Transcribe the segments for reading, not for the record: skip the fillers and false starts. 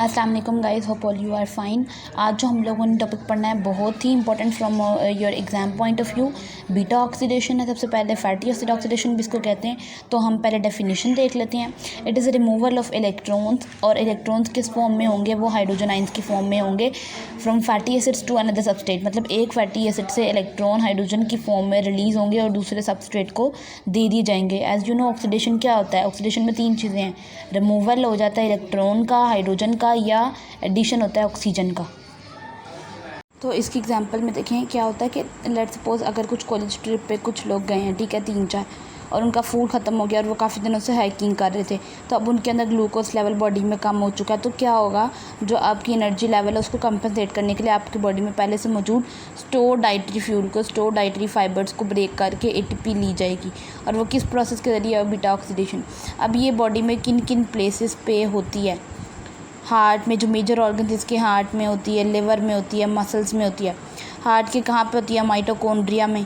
अस्सलाम वालेकुम guys, hope all you are fine. आज जो हम लोगों ने टॉपिक पढ़ना है बहुत ही important from your exam point of view. Beta oxidation है सबसे पहले, फैटी एसिड ऑक्सीडेशन भी इसको कहते हैं। तो हम पहले डेफिनेशन देख लेते हैं। It is a removal of electrons, और इलेक्ट्रॉन्स किस फॉर्म में होंगे? वो हाइड्रोजन आइंस की फॉर्म में होंगे। From fatty acids to another substrate, मतलब एक फैटी एसिड से इलेक्ट्रॉन हाइड्रोजन की फॉर्म में रिलीज़ होंगे और दूसरे सबस्ट्रेट को दे दिए जाएंगे। एज़ यू नो ऑक्सीडेशन क्या होता है? ऑक्सीडेशन में तीन चीज़ें हैं, रिमूवल हो जाता है इलेक्ट्रॉन का, हाइड्रोजन का, या एडिशन होता है ऑक्सीजन का। तो इसकी एग्जांपल में देखें क्या होता है कि लेट्स सपोज अगर कुछ कॉलेज ट्रिप पे कुछ लोग गए हैं, ठीक है, 3-4, और उनका फूड ख़त्म हो गया और वो काफ़ी दिनों से हाइकिंग कर रहे थे, तो अब उनके अंदर ग्लूकोज लेवल बॉडी में कम हो चुका है। तो क्या होगा, जो आपकी एनर्जी लेवल है उसको कंपनसेट करने के लिए आपकी बॉडी में पहले से मौजूद स्टोर डाइटरी फ्यूल को, स्टोर डाइटरी फाइबर्स को ब्रेक करके ATP ली जाएगी। और वो किस प्रोसेस के ज़रिए? Beta oxidation. अब ये बॉडी में किन किन प्लेसेस पे होती है? हार्ट में, जो मेजर ऑर्गन इसके हार्ट में होती है, लिवर में होती है, मसल्स में होती है। हार्ट के कहाँ पे होती है? माइटोकॉन्ड्रिया में।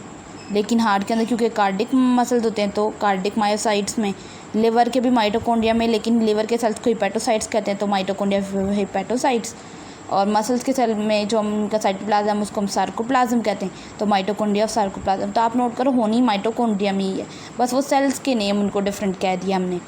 लेकिन हार्ट के अंदर क्योंकि कार्डिक मसल्स होते हैं तो कार्डिक मायोसाइट्स में। लिवर के भी माइटोकॉन्ड्रिया में, लेकिन लिवर के सेल्स को हिपैटोसाइट्स कहते हैं, तो माइटोकॉन्ड्रिया हिपैटोसाइट्स। और मसल्स के सेल में जो उनका साइटोप्लाज्म उसको हम सार्कोप्लाज्म कहते हैं, तो माइटोकॉन्ड्रिया और सार्कोप्लाज्म। तो आप नोट करो, होनी माइटोकॉन्ड्रिया में ही है, बस वो सेल्स के नेम उनको डिफरेंट कह दिया हमने।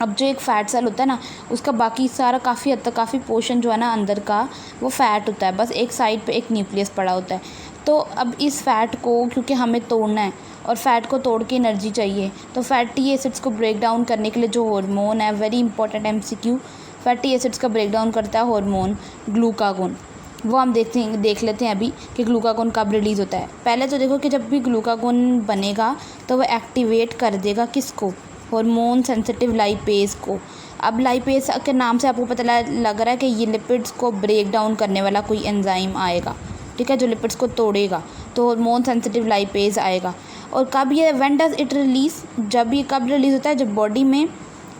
अब जो एक फ़ैट सेल होता है ना, उसका बाकी सारा काफ़ी हद तक काफ़ी पोर्शन जो है ना अंदर का, वो फ़ैट होता है, बस एक साइड पे एक न्यूक्लियस पड़ा होता है। तो अब इस फ़ैट को क्योंकि हमें तोड़ना है और फ़ैट को तोड़ के एनर्जी चाहिए, तो फैटी एसिड्स को ब्रेक डाउन करने के लिए जो हार्मोन है, very important MCQ, fatty acids का ब्रेक डाउन करता है हार्मोन ग्लूकागोन। वो हम देख लेते हैं अभी कि ग्लूकागोन कब रिलीज़ होता है। पहले तो देखो कि जब भी ग्लूकागोन बनेगा तो वह एक्टिवेट कर देगा किसको? हार्मोन सेंसिटिव लाइपेज को। अब लाइपेज के नाम से आपको पता लग रहा है कि ये लिपिड्स को ब्रेक डाउन करने वाला कोई एंजाइम आएगा, ठीक है, जो लिपिड्स को तोड़ेगा, तो हार्मोन सेंसिटिव लाइपेज आएगा। और कब ये, व्हेन डज इट रिलीज़? जब ये कब रिलीज़ होता है? जब बॉडी में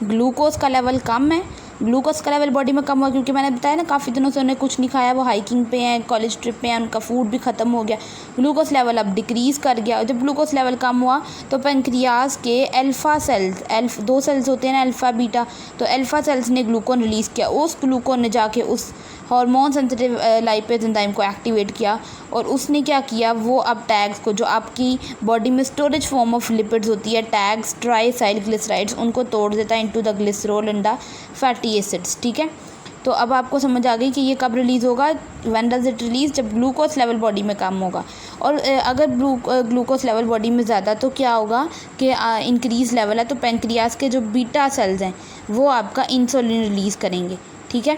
ग्लूकोज का लेवल कम है। ग्लूकोज का लेवल बॉडी में कम हुआ क्योंकि मैंने बताया ना काफ़ी दिनों से उन्हें कुछ नहीं खाया, वो हाइकिंग पे हैं, कॉलेज ट्रिप पे हैं, उनका फूड भी ख़त्म हो गया, ग्लूकोज लेवल अब डिक्रीज़ कर गया। और जब ग्लूकोज लेवल कम हुआ तो पेंक्रियाज के अल्फ़ा सेल्स, दो सेल्स होते हैं ना, अल्फ़ा बीटा, तो अल्फ़ा सेल्स ने ग्लूकोन रिलीज़ किया। उस ग्लूकोन ने जाके उस हार्मोन सेंसिटिव लाइपेज एंजाइम को एक्टिवेट किया, और उसने क्या किया, वो अब टैग्स को, जो आपकी बॉडी में स्टोरेज फॉर्म ऑफ लिपिड्स होती है, टैग्स ट्राइसाइल ग्लिसराइड्स, उनको तोड़ देता है into the glycerol and the fatty acids, ठीक है। तो अब आपको समझ आ गई कि ये कब रिलीज़ होगा, व्हेन डज इट रिलीज़? जब ग्लूकोज लेवल बॉडी में कम होगा। और अगर ग्लूकोज लेवल बॉडी में ज़्यादा तो क्या होगा कि इंक्रीज़ लेवल है तो पेंक्रियाज के जो बीटा सेल्स हैं वो आपका इंसुलिन रिलीज़ करेंगे, ठीक है।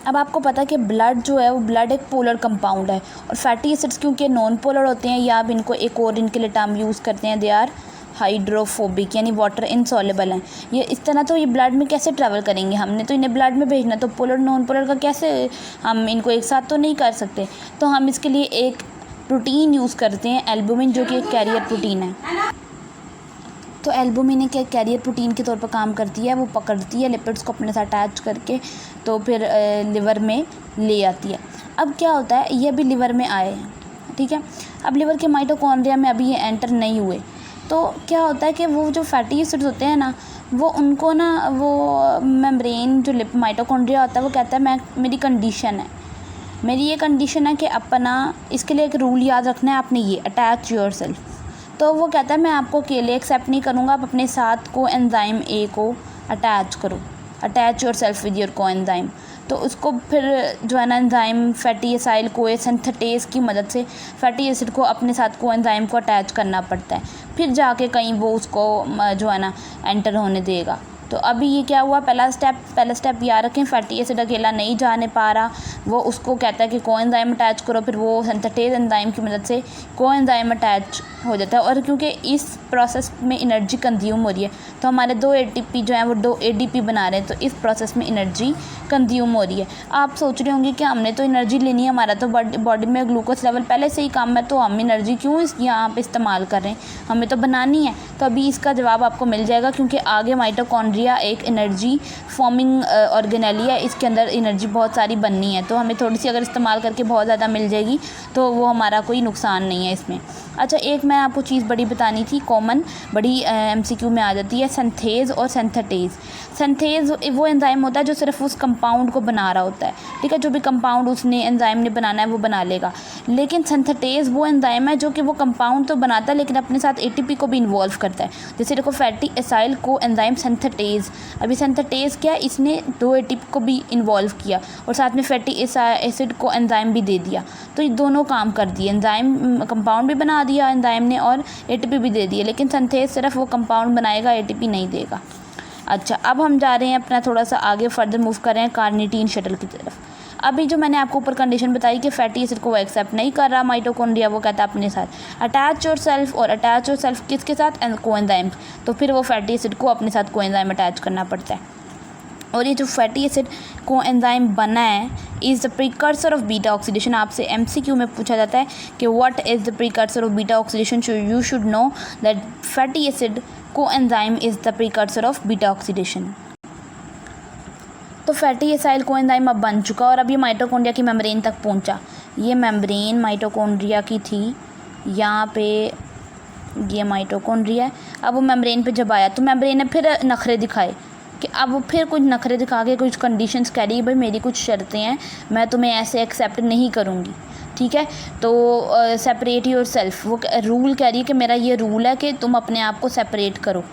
अब आपको पता है कि ब्लड जो है वो ब्लड एक पोलर कंपाउंड है, और फैटी एसिड्स क्योंकि नॉन पोलर होते हैं, या आप इनको एक और इनके लिए टर्म यूज़ करते हैं, दे आर हाइड्रोफोबिक, यानी वाटर इनसॉल्युबल हैं। ये इस तरह तो ये ब्लड में कैसे ट्रैवल करेंगे? हमने तो इन्हें ब्लड में भेजना, तो पोलर नॉन पोलर का कैसे, हम इनको एक साथ तो नहीं कर सकते। तो हम इसके लिए एक प्रोटीन यूज़ करते हैं, एल्बुमिन, जो कि एक कैरियर प्रोटीन है। तो एल्बुमिन एक कैरियर प्रोटीन के तौर पर काम करती है, वो पकड़ती है लिपिड्स को अपने साथ अटैच करके, तो फिर लिवर में ले आती है। अब क्या होता है, ये अभी लिवर में आए हैं, ठीक है। अब लिवर के माइटोकॉन्ड्रिया में अभी ये एंटर नहीं हुए, तो क्या होता है कि वो जो फैटी एसिड्स होते हैं ना, वो उनको ना, वो मेम्ब्रेन जो माइटोकॉन्ड्रिया होता है वो कहता है मेरी कंडीशन है, मेरी ये कंडीशन है कि अपना, इसके लिए एक रूल याद रखना है आपने, ये अटैच योर सेल्फ। तो वो कहता है मैं आपको अकेले एक्सेप्ट नहीं करूँगा, आप अपने साथ को एंजाइम A को अटैच करो, attach your self with your को एंजाइम। तो उसको फिर जो है ना एंजाइम फैटी एसाइल को सिंथेटेज की मदद से फैटी एसिड को अपने साथ को एंजाइम को अटैच करना पड़ता है, फिर जाके कहीं वो उसको जो है ना एंटर होने देगा। तो अभी ये क्या हुआ, पहला स्टेप याद रखें, फैटी एसिड अकेला नहीं जाने पा रहा, वो उसको कहता है कि को एंजाइम अटैच करो, फिर वो सिंथेटेज एंजाइम की मदद से को एंजाइम अटैच हो जाता है। और क्योंकि इस प्रोसेस में एनर्जी कंज्यूम हो रही है, तो हमारे 2 ATP जो हैं वो 2 ADP बना रहे हैं, तो इस प्रोसेस में एनर्जी कंज्यूम हो रही है। आप सोच रहे होंगे कि हमने तो एनर्जी लेनी है, हमारा तो बॉडी में ग्लूकोज लेवल पहले से ही कम है, तो हम एनर्जी क्यों यहाँ पे इस्तेमाल कर रहे हैं, हमें तो बनानी है। तो अभी इसका जवाब आपको मिल जाएगा, क्योंकि आगे माइटोकॉन्ड्रिया माइटोकॉन्ड्रिया एक एनर्जी फॉर्मिंग ऑर्गेनेली है, इसके अंदर एनर्जी बहुत सारी बननी है, तो हमें थोड़ी सी अगर इस्तेमाल करके बहुत ज़्यादा मिल जाएगी तो वो हमारा कोई नुकसान नहीं है इसमें। अच्छा, एक मैं आपको चीज़ बड़ी बतानी थी, कॉमन बड़ी MCQ में आ जाती है, सिंथेज़ और सिंथेटेज़। सिंथेज़ वो एंजाइम होता है जो सिर्फ उस कंपाउंड को बना रहा होता है, ठीक है, जो भी कंपाउंड उसने एंजाइम ने बनाना है वो बना लेगा। लेकिन सिंथेटेज़ वो एंजाइम है जो कि वो कंपाउंड तो बनाता है लेकिन अपने साथ ATP को भी इन्वॉल्व करता है। जैसे देखो फैटी एसाइल को एंजाइम सिंथेटेज़, अभी सिंथेटेज़ क्या है, इसने 2 ATP को भी इन्वॉल्व किया और साथ में फैटी एसिड को एंजाइम भी दे दिया, तो ये दोनों काम कर दिए, एंजाइम कंपाउंड भी बना दिया एंजाइम ने और ATP भी दे दिए। लेकिन सिंथेज़ सिर्फ वो कंपाउंड बनाएगा, ATP नहीं देगा। अच्छा, अब हम जा रहे हैं अपना थोड़ा सा आगे फर्दर मूव कर रहे हैं कार्निटीन शटल की तरफ। अभी जो मैंने आपको ऊपर कंडीशन बताई कि फैटी एसिड को वो एक्सेप्ट नहीं कर रहा माइटोकॉन्ड्रिया, वो कहता है अपने साथ अटैच योर सेल्फ, और अटैच योर सेल्फ किसके साथ, कोएंजाइम, तो फिर वो फैटी एसिड को अपने साथ कोएंजाइम अटैच करना पड़ता है। और ये जो फैटी एसिड कोएंजाइम बना है is the precursor of beta oxidation. आपसे MCQ में पूछा जाता है कि what is the precursor of beta oxidation, so you should know that fatty acid coenzyme is the precursor of beta oxidation. तो fatty acyl coenzyme अब बन चुका और अब ये माइटोकॉन्ड्रिया की मेम्ब्रेन तक पहुंचा। ये मेम्ब्रेन माइटोकॉन्ड्रिया की थी, यहाँ पे ये माइटोकॉन्ड्रिया है। अब वो मेम्ब्रेन पे जब आया तो मेम्ब्रेन ने फिर नखरे दिखाए कि अब वो फिर कुछ नखरे दिखा के कुछ कंडीशंस कह रही है, भाई मेरी कुछ शर्तें हैं, मैं तुम्हें ऐसे एक्सेप्ट नहीं करूँगी, ठीक है। तो सेपरेट योर सेल्फ, वो रूल कह रही है कि मेरा ये रूल है कि तुम अपने आप को सेपरेट करो,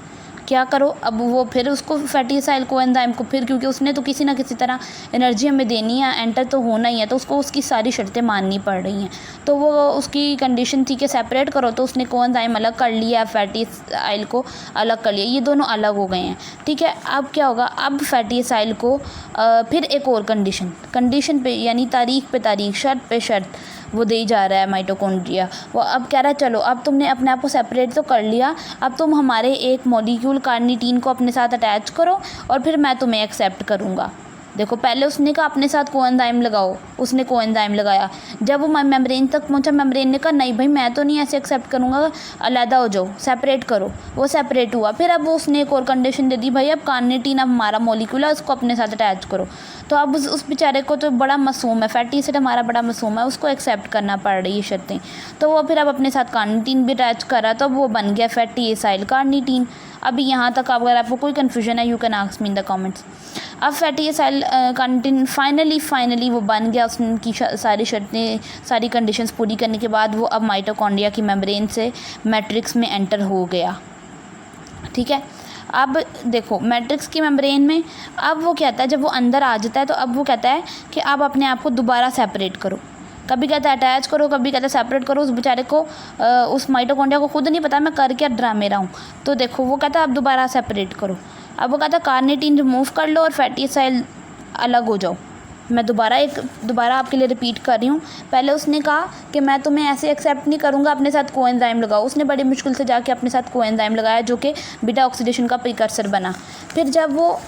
क्या करो। अब वो फिर उसको फैटी एसाइल कोएंजाइम को फिर, क्योंकि उसने तो किसी ना किसी तरह एनर्जी हमें देनी है, एंटर तो होना ही है, तो उसको उसकी सारी शर्तें माननी पड़ रही हैं। तो वो उसकी कंडीशन थी कि सेपरेट करो, तो उसने कोएंजाइम अलग कर लिया, फैटी एसाइल को अलग कर लिया, ये दोनों अलग हो गए हैं, ठीक है। अब क्या होगा, अब फैटी एसाइल को फिर एक और कंडीशन पे यानी तारीख पे तारीख, शर्त पे शर्त वो दे जा रहा है माइटोकॉन्ड्रिया। वो अब कह रहा है चलो अब तुमने अपने आप को सेपरेट तो कर लिया, अब तुम हमारे एक मॉलिक्यूल कार्निटीन को अपने साथ अटैच करो और फिर मैं तुम्हें एक्सेप्ट करूँगा। देखो पहले उसने कहा अपने साथ कोएंजाइम लगाओ, उसने कोएंजाइम लगाया, जब वो मेम्ब्रेन तक पहुंचा मेम्ब्रेन ने कहा नहीं भाई मैं तो नहीं ऐसे एक्सेप्ट करूँगा, अलहदा हो जाओ, सेपरेट करो, वो सेपरेट हुआ। फिर अब वो उसने एक और कंडीशन दे दी, भाई अब कार्निटीन अब हमारा मॉलिक्यूल है, उसको अपने साथ अटैच करो। तो अब उस बेचारे को तो बड़ा मासूम है, फैटी एसिड हमारा बड़ा मासूम है, उसको एक्सेप्ट करना पड़ रही है शर्तें। तो वो फिर अब अपने साथ कार्निटीन भी अटैच करा, तो वो बन गया फैटी एसाइल कार्निटीन। अभी यहाँ तक अगर आपको कोई कन्फ्यूजन है you can ask me in the comments. अब फैटी एसाइल कार्निटीन फाइनली वो बन गया, उसकी सारी शर्तें सारी कंडीशंस पूरी करने के बाद वो अब माइटोकॉन्ड्रिया की मेम्ब्रेन से मैट्रिक्स में एंटर हो गया, ठीक है। अब देखो मैट्रिक्स की मेम्ब्रेन में अब वो कहता है, जब वो अंदर आ जाता है तो अब वो कहता है कि आप अपने आप को दोबारा सेपरेट करो, कभी कहता है अटैच करो, कभी कहता है सेपरेट करो। उस बेचारे को उस माइटोकॉन्ड्रिया को खुद नहीं पता मैं कर क्या ड्रामे रहा हूँ। तो देखो वो कहता है अब दोबारा सेपरेट करो, अब वो कहता है कार्निटीन रिमूव कर लो और फैटी एसाइल अलग हो जाओ। मैं दोबारा आपके लिए रिपीट कर रही हूँ। पहले उसने कहा कि मैं तुम्हें ऐसे एक्सेप्ट नहीं करूँगा, अपने साथ कोएंजाइम लगाओ। उसने बड़ी मुश्किल से जाके अपने साथ कोएंजाइम लगाया जो कि बीटा ऑक्सीडेशन का प्रीकर्सर बना। फिर जब वो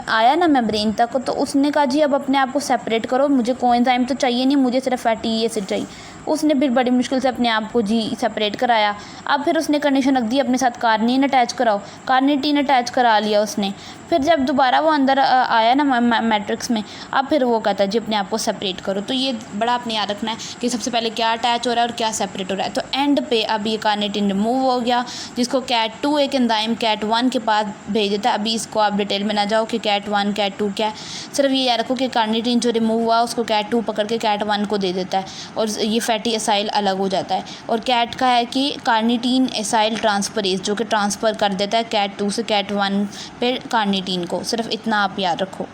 आया ना मेम्ब्रेन तक तो उसने कहा जी अब अपने आप को सेपरेट करो, मुझे कोएंजाइम तो चाहिए नहीं, मुझे सिर्फ फैटी एसिड चाहिए। उसने फिर बड़ी मुश्किल से अपने आप को जी सेपरेट कराया। अब फिर उसने कंडीशन रख दी अपने साथ कार्निटीन अटैच कराओ, कार्निटीन अटैच करा लिया उसने। फिर जब दोबारा वो अंदर आया ना मैट्रिक्स में, अब फिर वो कहता है जी अपने आप को सेपरेट करो। तो ये बड़ा अपने याद रखना है कि सबसे पहले क्या अटैच हो रहा है और क्या सेपरेट हो रहा है। तो एंड पे अब ये कार्निटीन रिमूव हो गया, जिसको CAT2 एक एंजाइम CAT1 के पास भेज देता है। अभी इसको आप डिटेल में ना जाओ कि CAT1 CAT2 क्या है, सिर्फ ये याद रखो कि कार्निटीन जो रिमूव हुआ उसको CAT2 पकड़ के CAT1 को दे देता है और ये फैटी एसाइल अलग हो जाता है। और कैट का है कि कार्निटीन एसाइल ट्रांसफरेज जो कि ट्रांसफ़र कर देता है CAT2 से CAT1 पे कार्निटीन को, सिर्फ इतना आप याद रखो।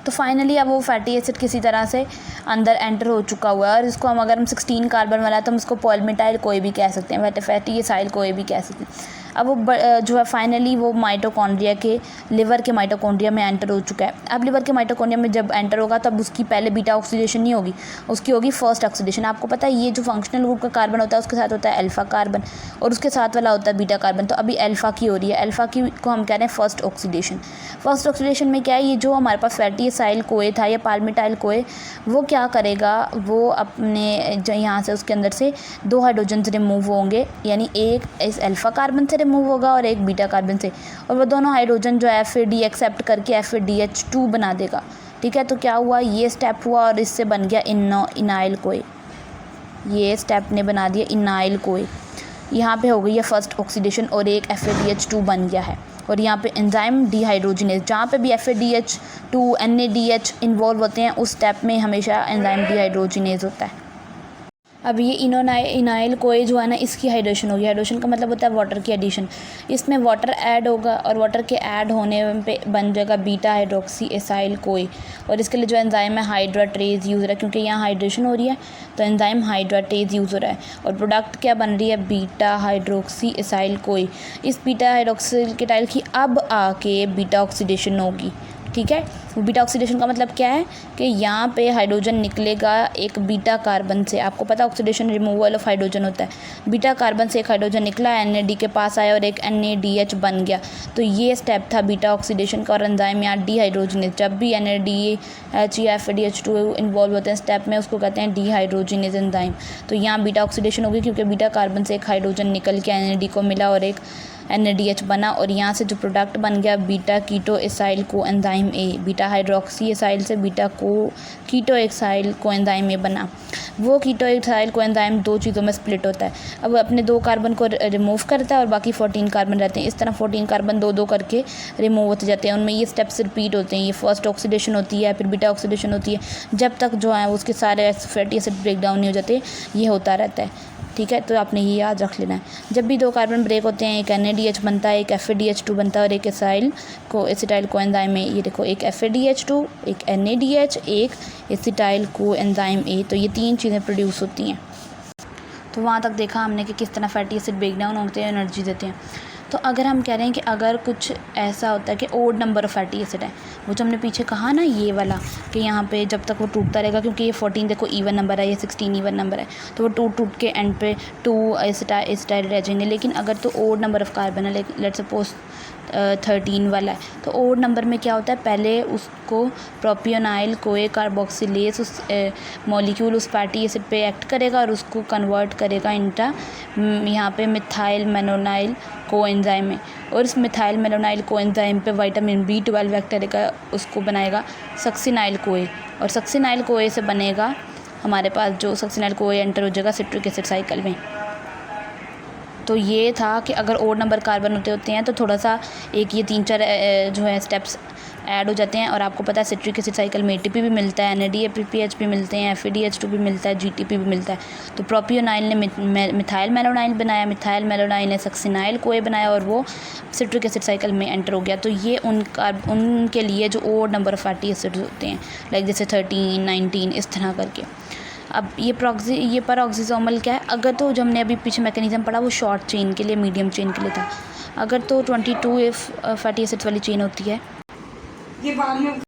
तो फाइनली अब वो फैटी एसिड किसी तरह से अंदर एंटर हो चुका हुआ है और इसको हम अगर हम 16 कार्बन वाला तो हम इसको पॉलीमेटाइल कोई भी कह सकते हैं, फैटी एसाइल कोई भी कह सकते हैं। अब वो जो है फाइनली वो माइटोकॉन्ड्रिया के लिवर के माइटोकॉन्ड्रिया में एंटर हो चुका है। अब लिवर के माइटोकॉन्ड्रिया में जब एंटर होगा तब उसकी पहले बीटा ऑक्सीडेशन नहीं होगी, उसकी होगी फर्स्ट ऑक्सीडेशन। आपको पता है ये जो फंक्शनल ग्रुप का कार्बन होता है उसके साथ होता है अल्फ़ा कार्बन और उसके साथ वाला होता है बीटा कार्बन। तो अभी अल्फ़ा की हो रही है, अल्फ़ा की को हम कह रहे हैं फर्स्ट ऑक्सीडेशन। फर्स्ट ऑक्सीडेशन में क्या है, ये जो हमारे पास फैटी एसाइल कोए था या पाल्मिटाइल कोए, वो क्या करेगा, वो अपने यहाँ से उसके अंदर से 2 हाइड्रोजन रिमूव होंगे, यानी एक इस अल्फ़ा कार्बन से मूव होगा और एक बीटा कार्बन से, और वो दोनों हाइड्रोजन जो है FAD एक्सेप्ट करके FADH2 बना देगा। ठीक है, तो क्या हुआ, ये स्टेप हुआ और इससे बन गया इनाइल कोए। ये स्टेप ने बना दिया इनाइल कोए। यहाँ पे हो गई है फर्स्ट ऑक्सीडेशन और एक FADH2 बन गया है। और यहाँ पे एंजाइम डिहाइड्रोजिनेज, जहाँ पे भी FADH2 NADH इन्वॉल्व होते हैं उस स्टेप में हमेशा एंजाइम डिहाइड्रोजिनेज होता है। अब ये इनाइल कोए जो है ना, इसकी हाइड्रेशन होगी। हाइड्रेशन का मतलब होता है वाटर की एडिशन। इसमें वाटर ऐड होगा और वाटर के ऐड होने पे बन जाएगा बीटा हाइड्रोक्सी एसाइल कोए। और इसके लिए जो एंजाइम है हाइड्राटेज यूज़ हो रहा है, क्योंकि यहाँ हाइड्रेशन हो रही है तो एंजाइम हाइड्राटेज यूज़ हो रहा है। और प्रोडक्ट क्या बन रही है, बीटा हाइड्रोक्सी एसाइल कोए। इस बीटा हाइड्रोक्सी केटाइल की अब आके बीटा ऑक्सीडेशन होगी। ठीक है, बीटा ऑक्सीडेशन का मतलब क्या है कि यहाँ पे हाइड्रोजन निकलेगा एक बीटा कार्बन से। आपको पता है ऑक्सीडेशन रिमूवल ऑफ हाइड्रोजन होता है। बीटा कार्बन से एक हाइड्रोजन निकला, NAD के पास आया और एक NADH बन गया। तो ये स्टेप था बीटा ऑक्सीडेशन का। और एंजाइम यहाँ डिहाइड्रोजिनेज, जब भी NADH या FADH2 इन्वॉल्व होते हैं स्टेप में, उसको कहते हैं डिहाइड्रोजिनेज एंजाइम। तो यहाँ बीटा ऑक्सीडेशन होगी क्योंकि बीटा कार्बन से एक हाइड्रोजन निकल के NAD को मिला और एक NADH बना, और यहाँ से जो प्रोडक्ट बन गया बीटा कीटो एसाइल को enzyme A। Beta hydroxy acyl से बीटा कीटो एसाइल को एंजाइम A बना। वो कीटो एसाइल को एंजाइम दो चीज़ों में स्प्लिट होता है। अब अपने 2 कार्बन को रिमूव करता है और बाकी 14 कार्बन रहते हैं। इस तरह 14 कार्बन 2-2 करके रिमूव होते जाते हैं। उनमें ये स्टेप्स रिपीट होते हैं। ये फर्स्ट ऑक्सीडेशन होती है, फिर बीटा ऑक्सीडेशन होती है, जब तक जो है उसके सारे फैटी एसिड ब्रेक डाउन नहीं हो जाते, ये होता रहता है। ठीक है, तो आपने ये याद रख लेना है। जब भी 2 कार्बन ब्रेक होते हैं, एक NADH बनता है, एक FADH2 बनता है और एक एसिटाइल को एंजाइम A। ये देखो, एक FADH2, एक NADH, एक एसिटाइल को एंजाइम A। तो ये 3 चीज़ें प्रोड्यूस होती हैं। तो वहाँ तक देखा हमने कि किस तरह फैटी एसिड ब्रेक डाउन होते हैं, एनर्जी देते हैं। तो अगर हम कह रहे हैं कि अगर कुछ ऐसा होता है कि odd number of fatty acid है, वो जो हमने पीछे कहा ना ये वाला, कि यहाँ पे जब तक वो टूटता रहेगा, क्योंकि ये 14 देखो ईवन नंबर है, ये 16 ईवन नंबर है, तो वो टूट के एंड पे 2 एसिटाइल रह जाएंगे। लेकिन अगर तो ओड नंबर ऑफ कार्बन है, लेट सपोज 13 वाला है, तो ओड नंबर में क्या होता है, पहले उसको प्रोपियोनाइल कोए कार्बोक्सिलेज उस मॉलिक्यूल उस फैटी एसिड पे एक्ट करेगा और उसको कन्वर्ट करेगा इंटा यहाँ पे मिथाइल मेनोनाइल कोएंजाइम में। और इस मिथाइल मेनोनाइल कोएंजाइम पे विटामिन B12 एक्ट करेगा, उसको बनाएगा सक्सिनाइल कोए। और सक्सिनाइल कोए से बनेगा हमारे पास जो सक्सिनाइल कोए एंटर हो जाएगा सिट्रिक एसिड साइकिल में। तो ये था कि अगर ओड नंबर कार्बन होते हैं तो थोड़ा सा एक ये 3-4 जो है स्टेप्स ऐड हो जाते हैं। और आपको पता है सिट्रिक एसिड साइकिल में ATP भी मिलता है, NADPH भी मिलते हैं, FADH2 भी मिलता है, GTP भी मिलता है। तो प्रोपियोनाइल ने मिथाइल मेलोनाइल बनाया, मिथाइल मेलोनाइल ने सक्सिनाइल कोए बनाया और वो सिट्रिक एसिड साइकिल में एंटर हो गया। तो ये उनके लिए जो odd number of fatty acids होते हैं, लाइक जैसे 13, 19 इस तरह करके। अब ये पैराऑक्सीसोमल क्या है, अगर तो जो हमने अभी पीछे मैकेनिज्म पढ़ा वो शॉर्ट चेन के लिए, मीडियम चेन के लिए था। अगर तो 22 फैटी एसिड्स वाली चेन होती है, ये बाद में